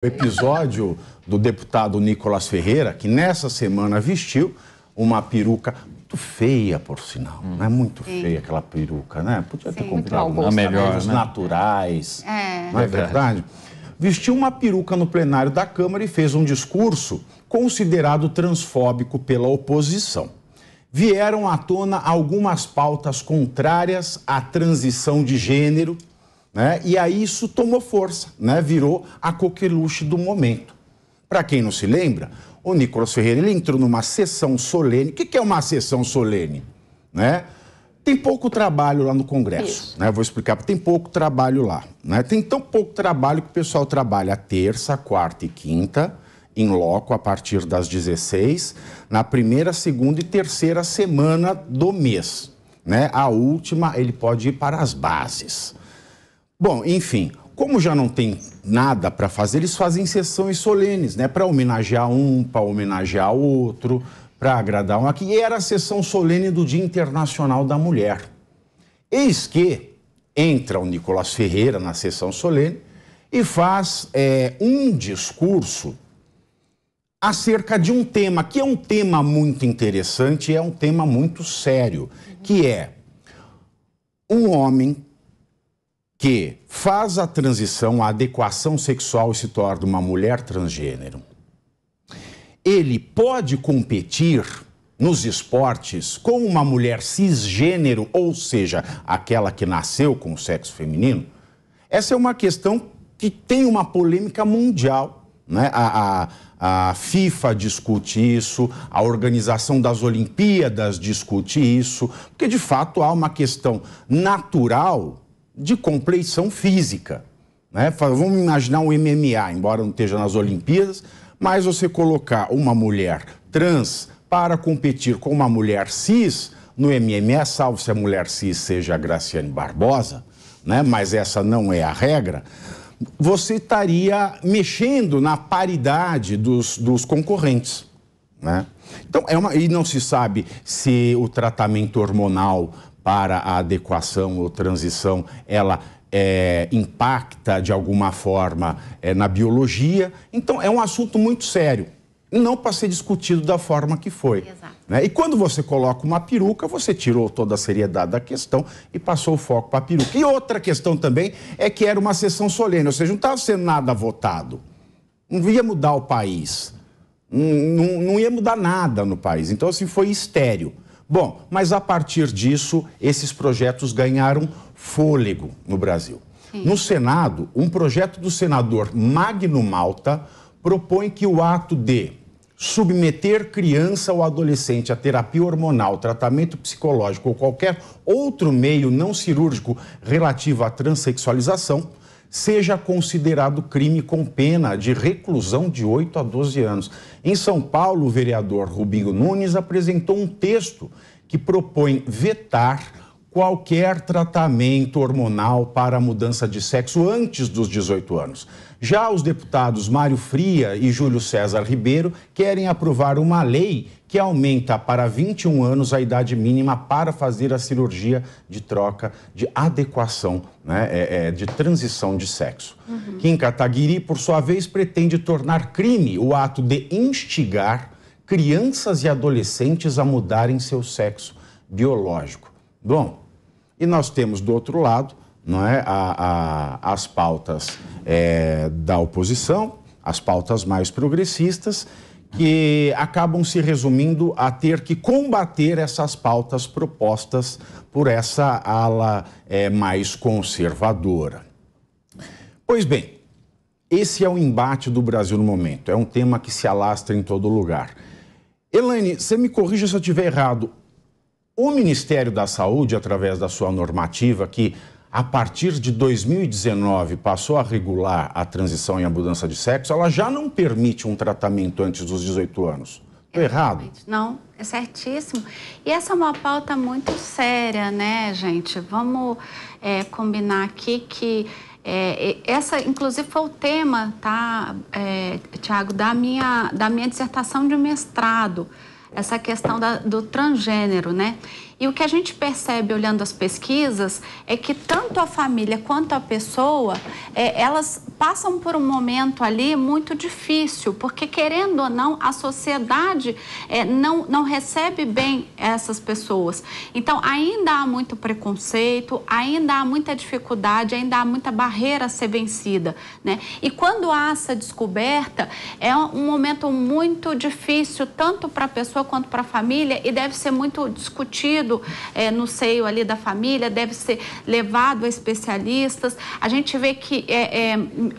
O episódio do deputado Nicolas Ferreira, que nessa semana vestiu uma peruca muito feia, por sinal. Não é muito feia aquela peruca, né? Podia ter comprado uma melhor, naturais. Não é verdade? Vestiu uma peruca no plenário da Câmara e fez um discurso considerado transfóbico pela oposição. Vieram à tona algumas pautas contrárias à transição de gênero, né? E aí isso tomou força, né? Virou a coqueluche do momento. Para quem não se lembra, o Nicolas Ferreira ele entrou numa sessão solene. O que é uma sessão solene? Né? Tem pouco trabalho lá no Congresso, né? Vou explicar, tem pouco trabalho lá, né? Tem tão pouco trabalho que o pessoal trabalha terça, quarta e quinta, em loco, a partir das 16, na primeira, segunda e terceira semana do mês, né? A última, ele pode ir para as bases. Bom, enfim, como já não tem nada para fazer, eles fazem sessões solenes, né? Para homenagear um, para homenagear outro, para agradar um aqui. E era a sessão solene do Dia Internacional da Mulher. Eis que entra o Nicolas Ferreira na sessão solene e faz um discurso acerca de um tema, que é um tema muito interessante, é um tema muito sério, que é um homem que faz a transição, a adequação sexual e se torna uma mulher transgênero. Ele pode competir nos esportes com uma mulher cisgênero, ou seja, aquela que nasceu com o sexo feminino? Essa é uma questão que tem uma polêmica mundial, né? A FIFA discute isso, a Organização das Olimpíadas discute isso, porque de fato há uma questão natural de compleição física, né? Vamos imaginar um MMA, embora não esteja nas Olimpíadas, mas você colocar uma mulher trans para competir com uma mulher cis no MMA, salvo se a mulher cis seja a Graciane Barbosa, né? Mas essa não é a regra, você estaria mexendo na paridade dos concorrentes, né? Então, e não se sabe se o tratamento hormonal para a adequação ou transição, ela impacta de alguma forma na biologia. Então, é um assunto muito sério, não para ser discutido da forma que foi. Exato. Né? E quando você coloca uma peruca, você tirou toda a seriedade da questão e passou o foco para a peruca. E outra questão também é que era uma sessão solene, ou seja, não estava sendo nada votado. Não ia mudar o país, não ia mudar nada no país. Então, assim, foi estéril. Bom, mas a partir disso, esses projetos ganharam fôlego no Brasil. Sim. No Senado, um projeto do senador Magno Malta propõe que o ato de submeter criança ou adolescente a terapia hormonal, tratamento psicológico ou qualquer outro meio não cirúrgico relativo à transexualização seja considerado crime com pena de reclusão de 8 a 12 anos. Em São Paulo, o vereador Rubinho Nunes apresentou um texto que propõe vetar qualquer tratamento hormonal para a mudança de sexo antes dos 18 anos. Já os deputados Mário Fria e Júlio César Ribeiro querem aprovar uma lei que aumenta para 21 anos a idade mínima para fazer a cirurgia de troca, de adequação, né, de transição de sexo. Kim Kataguiri, por sua vez, pretende tornar crime o ato de instigar crianças e adolescentes a mudarem seu sexo biológico. Bom, e nós temos do outro lado, não é, as pautas da oposição, as pautas mais progressistas, que acabam se resumindo a ter que combater essas pautas propostas por essa ala mais conservadora. Pois bem, esse é o embate do Brasil no momento, é um tema que se alastra em todo lugar. Elaine, você me corrija se eu estiver errado, o Ministério da Saúde, através da sua normativa, que a partir de 2019 passou a regular a transição e a mudança de sexo, ela já não permite um tratamento antes dos 18 anos. Estou errado? Não, é certíssimo. E essa é uma pauta muito séria, né, gente? Vamos combinar aqui que essa, inclusive, foi o tema, tá, Tiago, da minha dissertação de mestrado, essa questão do transgênero, né? E o que a gente percebe olhando as pesquisas é que tanto a família quanto a pessoa, elas passam por um momento ali muito difícil, porque querendo ou não, a sociedade não recebe bem essas pessoas. Então, ainda há muito preconceito, ainda há muita dificuldade, ainda há muita barreira a ser vencida, né? E quando há essa descoberta, é um momento muito difícil, tanto para a pessoa quanto para a família, e deve ser muito discutido no seio ali da família, deve ser levado a especialistas. A gente vê que,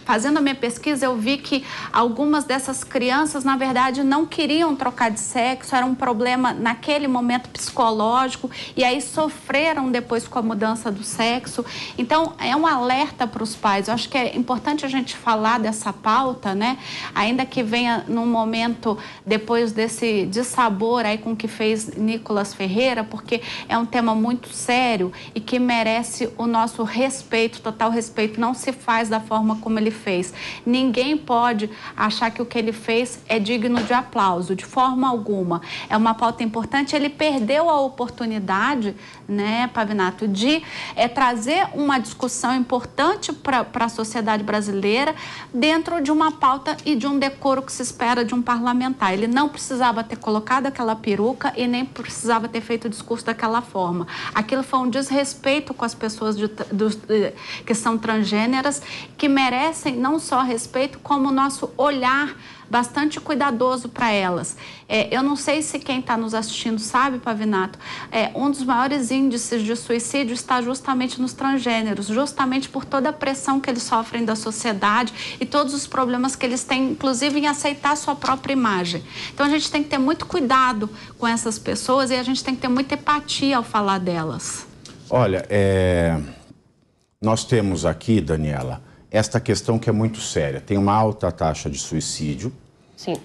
fazendo a minha pesquisa, eu vi que algumas dessas crianças, na verdade, não queriam trocar de sexo, era um problema naquele momento psicológico, e aí sofreram depois com a mudança do sexo. Então, é um alerta para os pais. Eu acho que é importante a gente falar dessa pauta, né? Ainda que venha num momento depois desse dissabor aí com o que fez Nicolas Ferreira, porque é um tema muito sério e que merece o nosso respeito, total respeito. Não se faz da forma como ele fez. Ninguém pode achar que o que ele fez é digno de aplauso, de forma alguma. É uma pauta importante. Ele perdeu a oportunidade, né, Pavinato, de trazer uma discussão importante para a sociedade brasileira dentro de uma pauta e de um decoro que se espera de um parlamentar. Ele não precisava ter colocado aquela peruca e nem precisava ter feito o discurso daquela forma. Aquilo foi um desrespeito com as pessoas que são transgêneras, que merecem não só respeito, como o nosso olhar bastante cuidadoso para elas. Eu não sei se quem está nos assistindo sabe, Pavinato, um dos maiores índices de suicídio está justamente nos transgêneros, justamente por toda a pressão que eles sofrem da sociedade e todos os problemas que eles têm, inclusive em aceitar a sua própria imagem. Então a gente tem que ter muito cuidado com essas pessoas e a gente tem que ter muita empatia ao falar delas. Olha, nós temos aqui, Daniela, esta questão que é muito séria. Tem uma alta taxa de suicídio. Sim.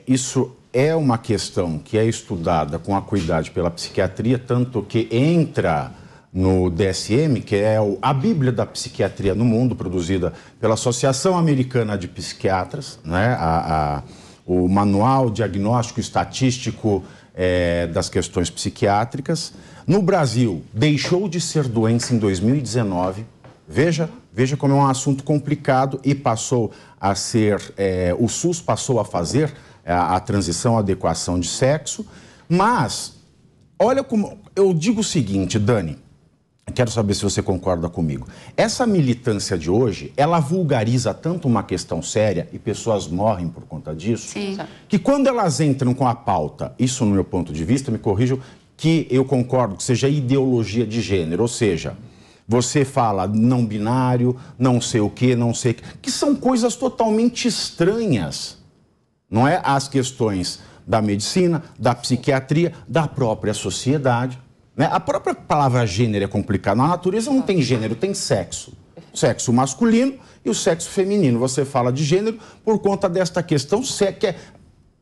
Isso é uma questão que é estudada com acuidade pela psiquiatria, tanto que entra no DSM, que é a Bíblia da Psiquiatria no Mundo, produzida pela Associação Americana de Psiquiatras, né? O Manual Diagnóstico Estatístico das Questões Psiquiátricas. No Brasil, deixou de ser doença em 2019. Veja como é um assunto complicado e passou a ser, o SUS passou a fazer a transição, a adequação de sexo. Mas, olha como, eu digo o seguinte, Dani, quero saber se você concorda comigo. Essa militância de hoje, ela vulgariza tanto uma questão séria e pessoas morrem por conta disso, Sim. que quando elas entram com a pauta, isso no meu ponto de vista, me corrijam, que eu concordo que seja ideologia de gênero, ou seja, você fala não binário, não sei o quê, não sei... que são coisas totalmente estranhas, não é? As questões da medicina, da psiquiatria, da própria sociedade, né? A própria palavra gênero é complicada. Na natureza não tem gênero, tem sexo. Sexo masculino e o sexo feminino. Você fala de gênero por conta desta questão que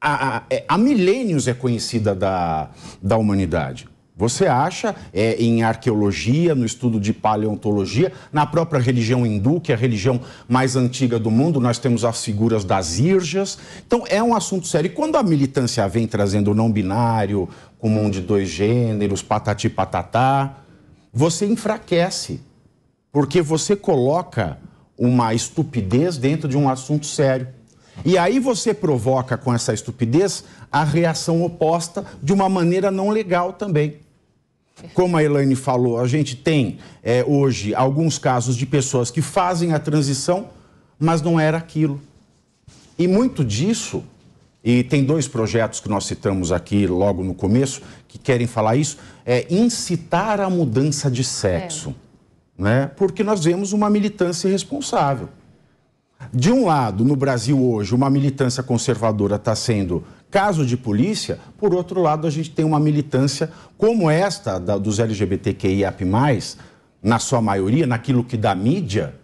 há milênios é conhecida da humanidade. Você acha em arqueologia, no estudo de paleontologia, na própria religião hindu, que é a religião mais antiga do mundo, nós temos as figuras das irjas. Então, é um assunto sério. E quando a militância vem trazendo o não binário, comum de dois gêneros, patati patatá, você enfraquece, porque você coloca uma estupidez dentro de um assunto sério. E aí você provoca com essa estupidez a reação oposta de uma maneira não legal também. Como a Elaine falou, a gente tem hoje alguns casos de pessoas que fazem a transição, mas não era aquilo. E muito disso, e tem dois projetos que nós citamos aqui logo no começo, que querem falar isso, é incitar a mudança de sexo, né? Porque nós vemos uma militância irresponsável. De um lado, no Brasil hoje, uma militância conservadora está sendo caso de polícia, por outro lado, a gente tem uma militância como esta dos LGBTQIAP+, na sua maioria, naquilo que dá mídia,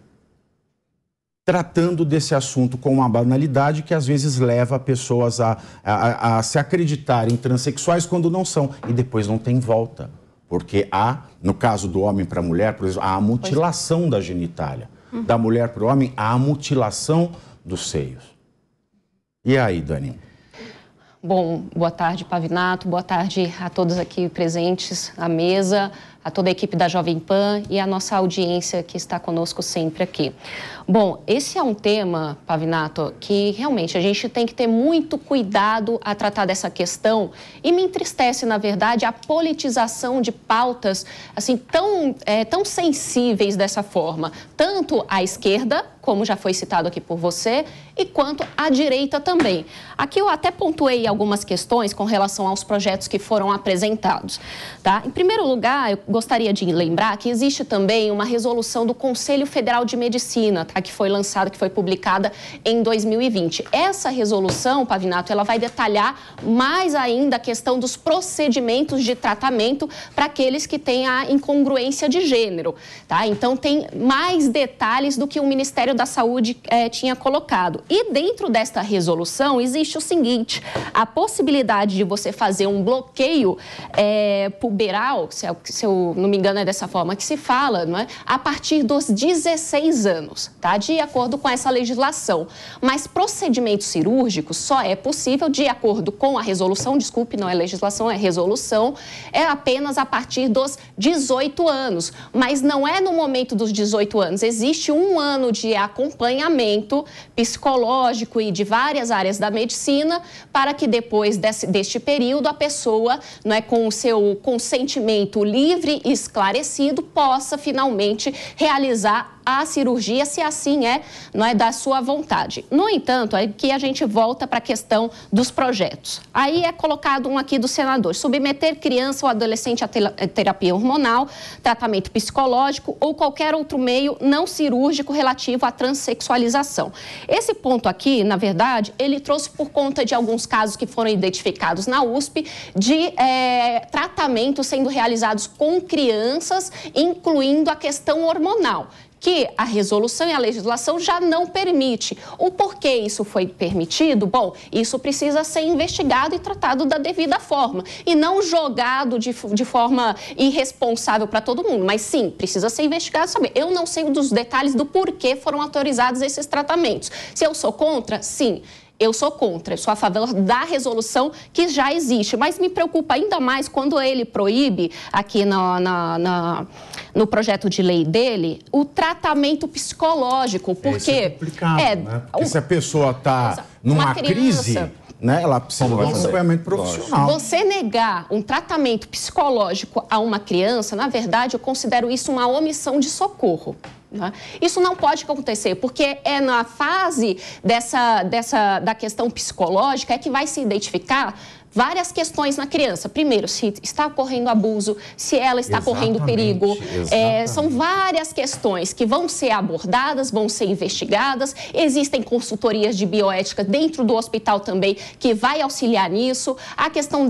tratando desse assunto com uma banalidade que às vezes leva pessoas a se acreditarem transexuais quando não são, e depois não tem volta, porque há, no caso do homem para a mulher, por exemplo, há a mutilação da genitália. Da mulher para o homem, há a mutilação dos seios. E aí, Dani? Bom, boa tarde, Pavinato, boa tarde a todos aqui presentes à mesa, a toda a equipe da Jovem Pan e a nossa audiência que está conosco sempre aqui. Bom, esse é um tema, Pavinato, que realmente a gente tem que ter muito cuidado a tratar dessa questão e me entristece, na verdade, a politização de pautas assim tão sensíveis dessa forma, tanto à esquerda, como já foi citado aqui por você, e quanto à direita também. Aqui eu até pontuei algumas questões com relação aos projetos que foram apresentados, tá? Em primeiro lugar, eu gostaria de lembrar que existe também uma resolução do Conselho Federal de Medicina, tá? Que foi lançada, que foi publicada em 2020. Essa resolução, Pavinato, ela vai detalhar mais ainda a questão dos procedimentos de tratamento para aqueles que têm a incongruência de gênero, tá? Então, tem mais detalhes do que o Ministério da Saúde tinha colocado. E dentro desta resolução existe o seguinte, a possibilidade de você fazer um bloqueio puberal, se eu não me engano é dessa forma que se fala, não é? A partir dos 16 anos, tá? De acordo com essa legislação. Mas procedimentos cirúrgicos só é possível de acordo com a resolução, desculpe, não é legislação, é resolução, é apenas a partir dos 18 anos. Mas não é no momento dos 18 anos, existe um ano de acompanhamento psicológico e de várias áreas da medicina para que depois deste período a pessoa, não é, com o seu consentimento livre e esclarecido, possa finalmente realizar a cirurgia, se assim não é da sua vontade. No entanto, aqui a gente volta para a questão dos projetos. Aí é colocado um aqui do senador, submeter criança ou adolescente a terapia hormonal, tratamento psicológico ou qualquer outro meio não cirúrgico relativo à transexualização. Esse ponto aqui, na verdade, ele trouxe por conta de alguns casos que foram identificados na USP de tratamentos sendo realizados com crianças, incluindo a questão hormonal, que a resolução e a legislação já não permite. O porquê isso foi permitido? Bom, isso precisa ser investigado e tratado da devida forma e não jogado de forma irresponsável para todo mundo, mas sim, precisa ser investigado, saber. Eu não sei dos detalhes do porquê foram autorizados esses tratamentos. Se eu sou contra, sim. Eu sou contra, eu sou a favor da resolução que já existe, mas me preocupa ainda mais quando ele proíbe, aqui no projeto de lei dele, o tratamento psicológico, porque... Isso é complicado, né? Porque se a pessoa está numa crise, né, ela precisa de um acompanhamento profissional. Você negar um tratamento psicológico a uma criança, na verdade, eu considero isso uma omissão de socorro. Isso não pode acontecer, porque é na fase da questão psicológica que vai se identificar várias questões na criança. Primeiro, se está ocorrendo abuso, se ela está correndo perigo. São várias questões que vão ser abordadas, vão ser investigadas. Existem consultorias de bioética dentro do hospital também que vai auxiliar nisso. A questão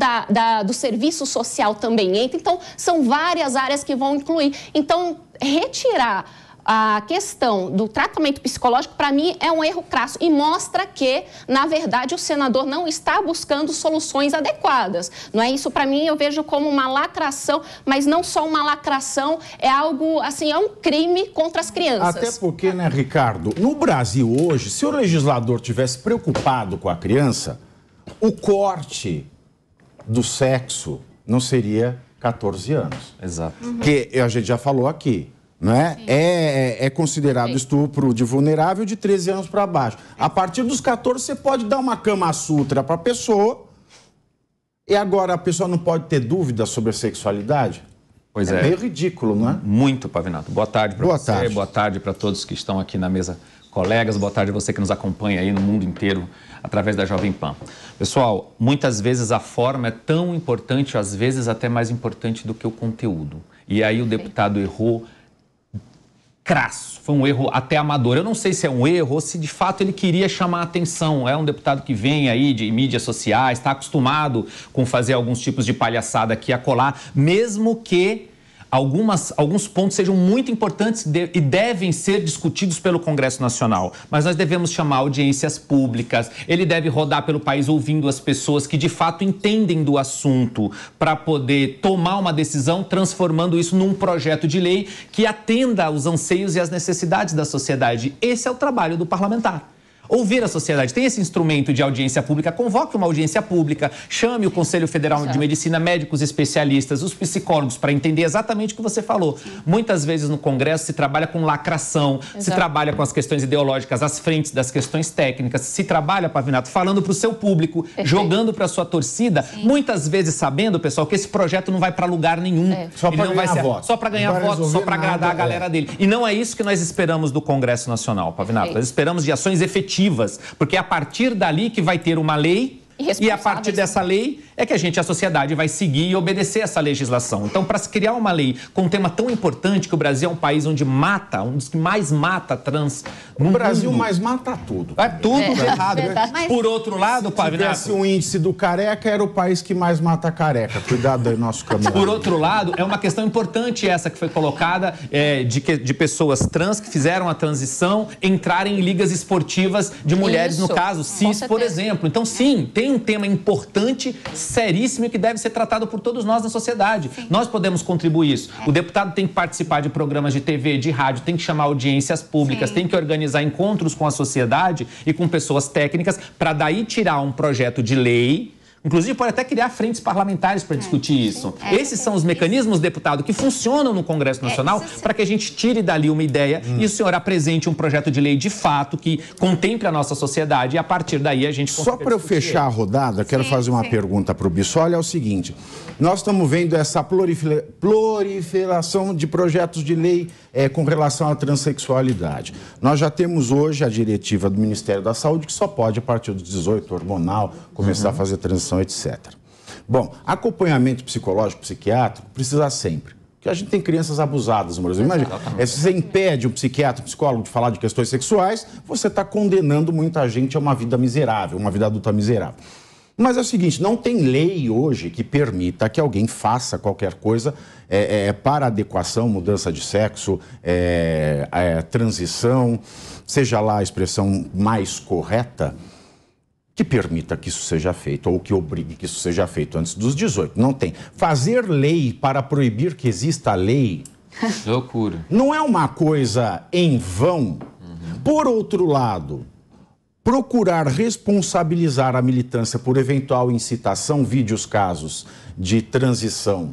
do serviço social também entra. Então, são várias áreas que vão incluir. Então, retirar a questão do tratamento psicológico, para mim, é um erro crasso e mostra que, na verdade, o senador não está buscando soluções adequadas. Não é isso, para mim, eu vejo como uma lacração, mas não só uma lacração, é algo, assim, é um crime contra as crianças. Até porque, né, Ricardo, no Brasil hoje, se o legislador tivesse preocupado com a criança, o corte do sexo não seria 14 anos. Exato. Porque a gente já falou aqui, não é? É considerado estupro de vulnerável de 13 anos para baixo. A partir dos 14, você pode dar uma Kama Sutra para a pessoa e agora a pessoa não pode ter dúvidas sobre a sexualidade? Pois é. É meio ridículo, não é? Muito, Pavinato. Boa tarde para você, boa tarde para todos que estão aqui na mesa, colegas, boa tarde a você que nos acompanha aí no mundo inteiro através da Jovem Pan. Pessoal, muitas vezes a forma é tão importante, às vezes até mais importante do que o conteúdo. E aí o deputado errou crasso, foi um erro até amador. Eu não sei se é um erro ou se de fato ele queria chamar a atenção. É um deputado que vem aí de mídias sociais, está acostumado com fazer alguns tipos de palhaçada aqui a colar, mesmo que alguns pontos sejam muito importantes e devem ser discutidos pelo Congresso Nacional. Mas nós devemos chamar audiências públicas, ele deve rodar pelo país ouvindo as pessoas que de fato entendem do assunto para poder tomar uma decisão, transformando isso num projeto de lei que atenda aos anseios e às necessidades da sociedade. Esse é o trabalho do parlamentar. Ouvir a sociedade. Tem esse instrumento de audiência pública, convoque uma audiência pública, chame o Conselho Federal de Medicina, médicos especialistas, os psicólogos, para entender exatamente o que você falou. Muitas vezes no Congresso se trabalha com lacração, se trabalha com as questões ideológicas, as frentes das questões técnicas, se trabalha, Pavinato, falando para o seu público, jogando para a sua torcida, muitas vezes sabendo, pessoal, que esse projeto não vai para lugar nenhum. Só para ganhar voto. Só para ganhar voto, só para agradar a galera dele. E não é isso que nós esperamos do Congresso Nacional, Pavinato. Nós esperamos de ações efetivas, porque é a partir dali que vai ter uma lei e a partir dessa lei é que a sociedade vai seguir e obedecer essa legislação. Então, para se criar uma lei com um tema tão importante, que o Brasil é um país onde mata, um dos que mais mata trans no mundo. O Brasil mais mata tudo. É tudo errado. Mas, por outro lado, Pavinato... Se tivesse um índice do careca, era o país que mais mata careca. Cuidado aí, nosso caminho. Por outro lado, é uma questão importante essa que foi colocada de pessoas trans que fizeram a transição entrarem em ligas esportivas de mulheres, no caso, cis, por exemplo. Então, sim, tem um tema importante, seríssimo, que deve ser tratado por todos nós na sociedade. Nós podemos contribuir isso. O deputado tem que participar de programas de TV, de rádio, tem que chamar audiências públicas, tem que organizar encontros com a sociedade e com pessoas técnicas para daí tirar um projeto de lei. Inclusive, pode até criar frentes parlamentares para discutir isso. Esses são os mecanismos, deputado, que funcionam no Congresso Nacional para que a gente tire dali uma ideia e o senhor apresente um projeto de lei de fato que contemple a nossa sociedade e a partir daí a gente... Só para eu fechar a rodada, quero fazer uma pergunta para o Bissoli, é o seguinte: nós estamos vendo essa proliferação de projetos de lei com relação à transexualidade. Nós já temos hoje a diretiva do Ministério da Saúde que só pode, a partir dos 18, hormonal, começar a fazer transição, etc. Bom, acompanhamento psicológico, psiquiátrico, precisa sempre. Porque a gente tem crianças abusadas no Brasil. Imagina, se você impede um psiquiatra, um psicólogo de falar de questões sexuais, você está condenando muita gente a uma vida miserável, uma vida adulta miserável. Mas é o seguinte, não tem lei hoje que permita que alguém faça qualquer coisa para adequação, mudança de sexo, transição, seja lá a expressão mais correta, que permita que isso seja feito, ou que obrigue que isso seja feito antes dos 18. Não tem. Fazer lei para proibir que exista lei... Loucura. Não é uma coisa em vão. Por outro lado, procurar responsabilizar a militância por eventual incitação, vide os casos de transição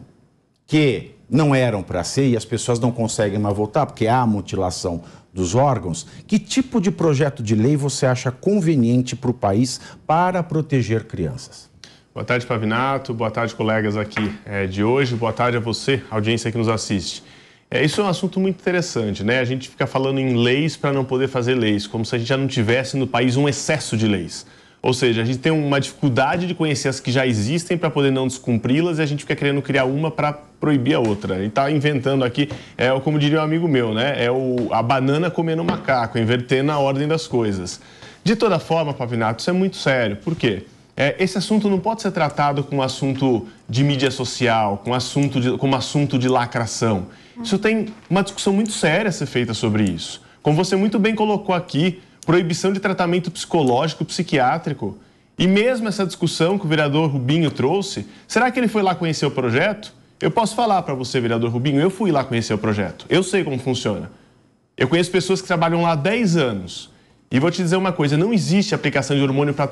que não eram para ser e as pessoas não conseguem mais votar porque há mutilação dos órgãos. Que tipo de projeto de lei você acha conveniente para o país para proteger crianças? Boa tarde, Pavinato. Boa tarde, colegas aqui de hoje. Boa tarde a você, audiência que nos assiste. Isso é um assunto muito interessante, né? A gente fica falando em leis para não poder fazer leis, como se a gente já não tivesse no país um excesso de leis. Ou seja, a gente tem uma dificuldade de conhecer as que já existem para poder não descumpri-las e a gente fica querendo criar uma para proibir a outra. E está inventando aqui, como diria um amigo meu, né? A banana comendo o macaco, invertendo a ordem das coisas. De toda forma, Pavinato, isso é muito sério. Por quê? Esse assunto não pode ser tratado como assunto de mídia social, como assunto de lacração. Isso tem uma discussão muito séria a ser feita sobre isso. Como você muito bem colocou aqui, proibição de tratamento psicológico, psiquiátrico. E mesmo essa discussão que o vereador Rubinho trouxe, será que ele foi lá conhecer o projeto? Eu posso falar para você, vereador Rubinho, eu fui lá conhecer o projeto. Eu sei como funciona. Eu conheço pessoas que trabalham lá há 10 anos. E vou te dizer uma coisa, não existe aplicação de hormônio para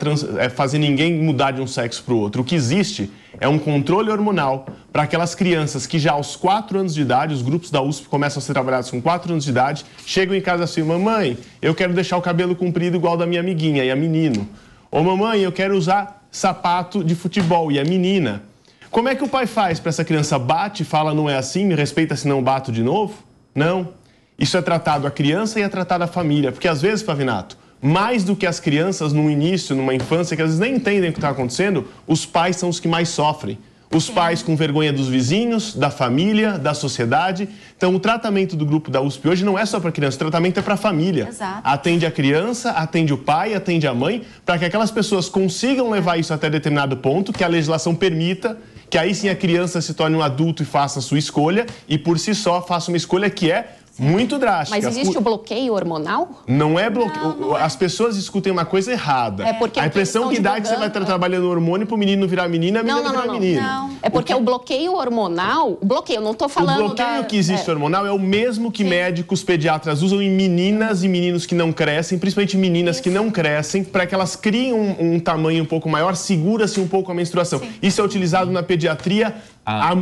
fazer ninguém mudar de um sexo para o outro. O que existe é um controle hormonal para aquelas crianças que já aos 4 anos de idade, os grupos da USP começam a ser trabalhados com 4 anos de idade, chegam em casa assim, mamãe, eu quero deixar o cabelo comprido igual da minha amiguinha, e a menino. Ou mamãe, eu quero usar sapato de futebol, e a menina. Como é que o pai faz para essa criança? Bate e fala, não é assim, me respeita se não bato de novo? Não. Isso é tratado a criança e é tratado a família. Porque às vezes, Pavinato, mais do que as crianças no início, numa infância, que às vezes nem entendem o que está acontecendo, os pais são os que mais sofrem. Os pais com vergonha dos vizinhos, da família, da sociedade. Então, o tratamento do grupo da USP hoje não é só para criança, o tratamento é para a família. Exato. Atende a criança, atende o pai, atende a mãe, para que aquelas pessoas consigam levar isso até determinado ponto, que a legislação permita, que aí sim a criança se torne um adulto e faça a sua escolha, e por si só faça uma escolha que é muito drástica. Mas existe o bloqueio hormonal? Não é bloqueio. Não é. As pessoas discutem uma coisa errada. É porque a impressão que dá é que você vai estar trabalhando o hormônio para o menino virar menina, a menina virar menino. Não. É porque o bloqueio hormonal... Eu não estou falando... O bloqueio que existe hormonal é o mesmo que médicos pediatras usam em meninas e meninos que não crescem, principalmente meninas que não crescem, para que elas criem um tamanho um pouco maior, segura-se um pouco a menstruação. Isso é utilizado na pediatria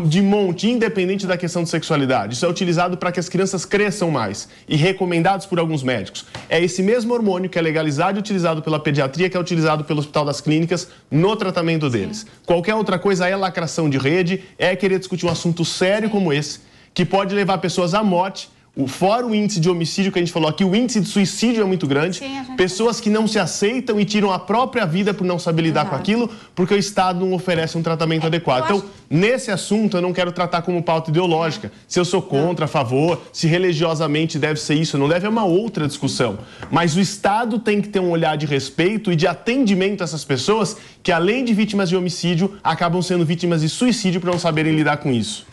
de monte, independente da questão de sexualidade. Isso é utilizado para que as crianças cresçam mais e recomendados por alguns médicos. É esse mesmo hormônio que é legalizado e utilizado pela pediatria, que é utilizado pelo Hospital das Clínicas no tratamento deles. Qualquer outra coisa é lacração de rede, é querer discutir um assunto sério como esse, que pode levar pessoas à morte. Fora o índice de homicídio que a gente falou aqui, o índice de suicídio é muito grande. Pessoas que não se aceitam e tiram a própria vida por não saber lidar com aquilo, porque o Estado não oferece um tratamento adequado. Então, nesse assunto, eu não quero tratar como pauta ideológica. Se eu sou contra, a favor, se religiosamente deve ser isso, não deve, é uma outra discussão. Mas o Estado tem que ter um olhar de respeito e de atendimento a essas pessoas que, além de vítimas de homicídio, acabam sendo vítimas de suicídio por não saberem lidar com isso.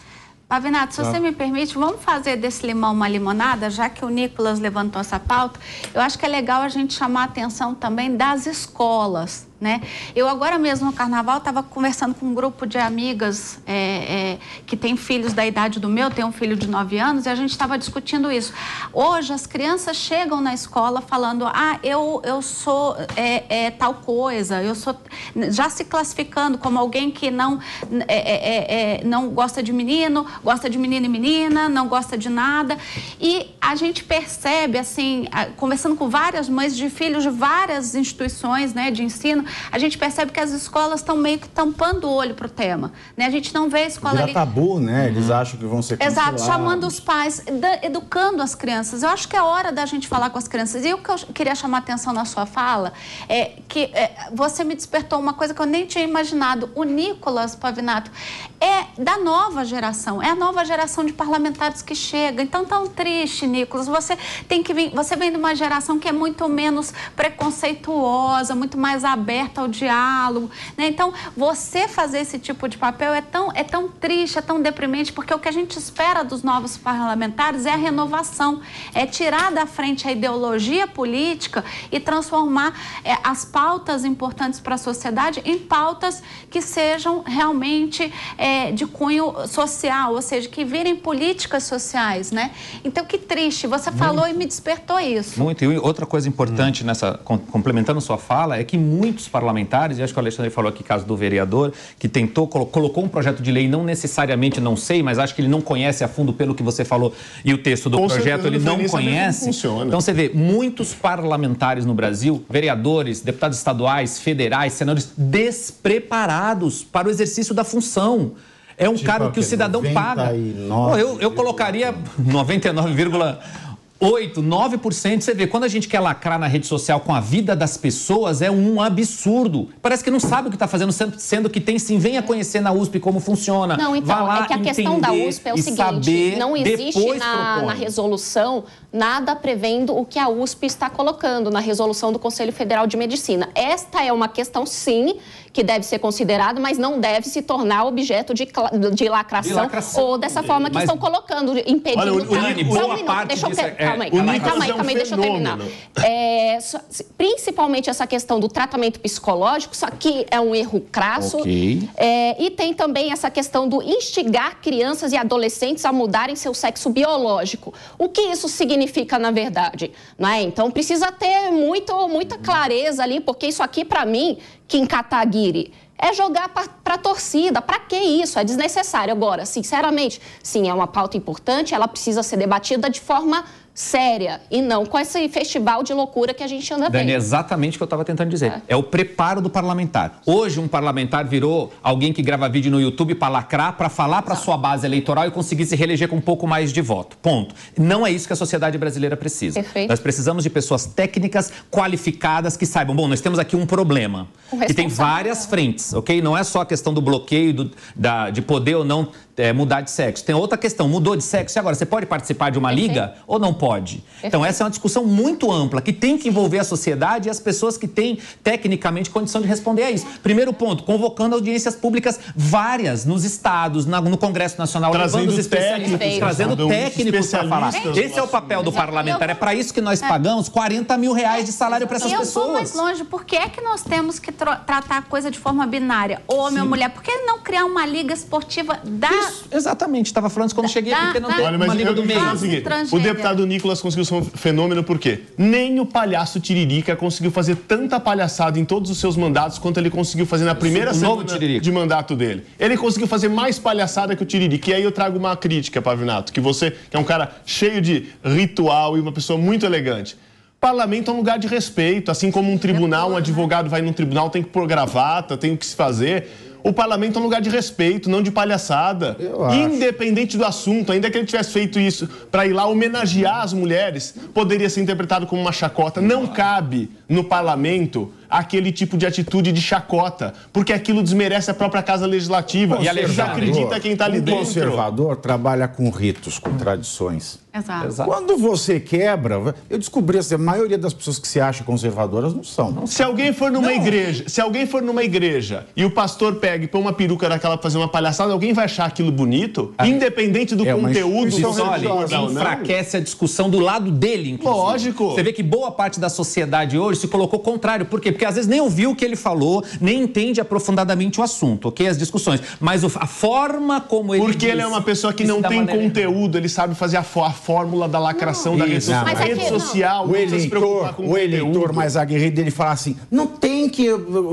Pavinato, se você me permite, vamos fazer desse limão uma limonada, já que o Nicolas levantou essa pauta. Eu acho que é legal a gente chamar a atenção também das escolas, né? Eu agora mesmo no Carnaval estava conversando com um grupo de amigas que tem filhos da idade do meu, tem um filho de 9 anos, e a gente estava discutindo isso. Hoje as crianças chegam na escola falando, eu sou tal coisa, eu sou, já se classificando como alguém que não gosta de menino, gosta de menino e menina, não gosta de nada. E a gente percebe, assim, conversando com várias mães de filhos de várias instituições, né, de ensino, a gente percebe que as escolas estão meio que tampando o olho para o tema, né? A gente não vê a escola vira ali... tabu, né? Eles acham que vão ser cancelados. Exato, chamando os pais, educando as crianças. Eu acho que é hora da gente falar com as crianças. E o que eu queria chamar a atenção na sua fala é que você me despertou uma coisa que eu nem tinha imaginado. O Nicolas Pavinato é da nova geração, é a nova geração de parlamentares que chega. Então, tão triste, Nicolas, você vem de uma geração que é muito menos preconceituosa, muito mais aberta ao diálogo, né? Então, você fazer esse tipo de papel é tão triste, é tão deprimente, porque o que a gente espera dos novos parlamentares é a renovação, é tirar da frente a ideologia política e transformar as pautas importantes para a sociedade em pautas que sejam realmente de cunho social, ou seja, que virem políticas sociais, né? Então, que triste, você falou e me despertou isso. Muito, e outra coisa importante complementando sua fala, é que muitos parlamentares, e acho que o Alexandre falou aqui, caso do vereador, que tentou, colocou um projeto de lei, não necessariamente, não sei, mas acho que ele não conhece a fundo pelo que você falou, e o texto do projeto ele não conhece. Então você vê, muitos parlamentares no Brasil, vereadores, deputados estaduais, federais, senadores, despreparados para o exercício da função. É um cargo que o cidadão paga. Eu colocaria 99,9%. Você vê, quando a gente quer lacrar na rede social com a vida das pessoas, é um absurdo. Parece que não sabe o que está fazendo, sendo que tem sim. Venha conhecer na USP como funciona. Não, então, lá, é que a questão da USP é o seguinte, não existe na resolução nada prevendo o que a USP está colocando na resolução do Conselho Federal de Medicina. Esta é uma questão, sim, que deve ser considerada, mas não deve se tornar objeto de lacração ou dessa forma que estão colocando, impedindo... Deixa eu calma aí, deixa eu terminar. Principalmente essa questão do tratamento psicológico, isso aqui é um erro crasso. Okay. E tem também essa questão do instigar crianças e adolescentes a mudarem seu sexo biológico. O que isso significa, na verdade? Não é? Então, precisa ter muita clareza ali, porque isso aqui, para mim, Kim Kataguiri, é jogar para a torcida. Para que isso? É desnecessário. Agora, sinceramente, sim, é uma pauta importante, ela precisa ser debatida de forma séria e não com esse festival de loucura que a gente anda vendo. Dani, é exatamente o que eu estava tentando dizer. É o preparo do parlamentar. Hoje, um parlamentar virou alguém que grava vídeo no YouTube para lacrar, para falar para sua base eleitoral e conseguir se reeleger com um pouco mais de voto. Ponto. Não é isso que a sociedade brasileira precisa. Perfeito. Nós precisamos de pessoas técnicas, qualificadas, que saibam, bom, nós temos aqui um problema. Que tem várias frentes, ok? Não é só a questão do bloqueio, de poder ou não mudar de sexo. Tem outra questão, mudou de sexo e agora você pode participar de uma liga ou não pode? Então, essa é uma discussão muito ampla, que tem que envolver a sociedade e as pessoas que têm, tecnicamente, condição de responder a isso. Primeiro ponto, convocando audiências públicas várias nos estados, no Congresso Nacional, levando os especialistas, trazendo técnicos para falar. Esse é o papel do parlamentar. É para isso que nós pagamos R$40 mil de salário para essas pessoas. Eu vou mais longe. Por que é que nós temos que tratar a coisa de forma binária? Homem ou mulher? Por que não criar uma liga esportiva da... Isso, exatamente. Estava falando isso quando cheguei aqui, porque não tem uma liga do meio. O deputado Nicolas conseguiu ser um fenômeno por quê? Nem o palhaço Tiririca conseguiu fazer tanta palhaçada em todos os seus mandatos quanto ele conseguiu fazer na primeira semana de mandato dele. Ele conseguiu fazer mais palhaçada que o Tiririca. E aí eu trago uma crítica, Pavinato, que você, que é um cara cheio de ritual e uma pessoa muito elegante. Parlamento é um lugar de respeito, assim como um tribunal, um advogado vai num tribunal, tem que pôr gravata, tem o que se fazer. O parlamento é um lugar de respeito, não de palhaçada. Independente do assunto, ainda que ele tivesse feito isso para ir lá homenagear as mulheres, poderia ser interpretado como uma chacota. Não cabe no parlamento aquele tipo de atitude de chacota, porque aquilo desmerece a própria Casa Legislativa. E desacredita quem está ali dentro. O conservador trabalha com ritos, com tradições. Exato. Quando você quebra, eu descobri assim, a maioria das pessoas que se acham conservadoras não são. Se alguém for numa igreja, e o pastor pega e põe uma peruca daquela pra fazer uma palhaçada, alguém vai achar aquilo bonito, independente do conteúdo. Enfraquece a discussão do lado dele, inclusive. Lógico. Você vê que boa parte da sociedade hoje se colocou contrário. Por quê? Porque às vezes nem ouviu o que ele falou, nem entende aprofundadamente o assunto, ok? As discussões. Mas a forma como ele Porque ele é uma pessoa que não tem conteúdo, ele sabe fazer a fórmula da lacração da rede social. Rede social, o eleitor mais aguerrido, ele fala assim, não tem que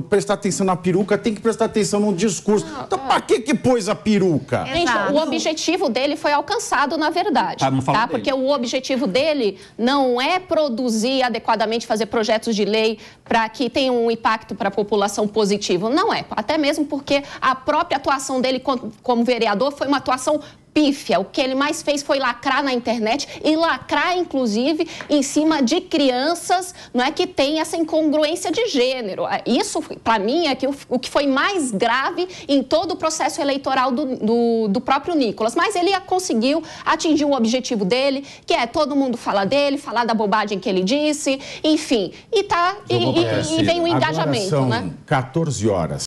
prestar atenção na peruca, tem que prestar atenção no discurso. Então, pra que pôs a peruca? Gente, o objetivo dele foi alcançado, na verdade. Tá? Porque o objetivo dele não é produzir adequadamente, fazer projetos de lei para que tenha um impacto para a população positivo. Não é. Até mesmo porque a própria atuação dele como vereador foi uma atuação pífia. O que ele mais fez foi lacrar na internet e lacrar, inclusive, em cima de crianças, não é, que tem essa incongruência de gênero. Isso, para mim, é que o que foi mais grave em todo o processo eleitoral do próprio Nicolas. Mas ele conseguiu atingir o objetivo dele, que é todo mundo falar dele, falar da bobagem que ele disse, enfim. E vem o engajamento, Agora são né? 14 horas.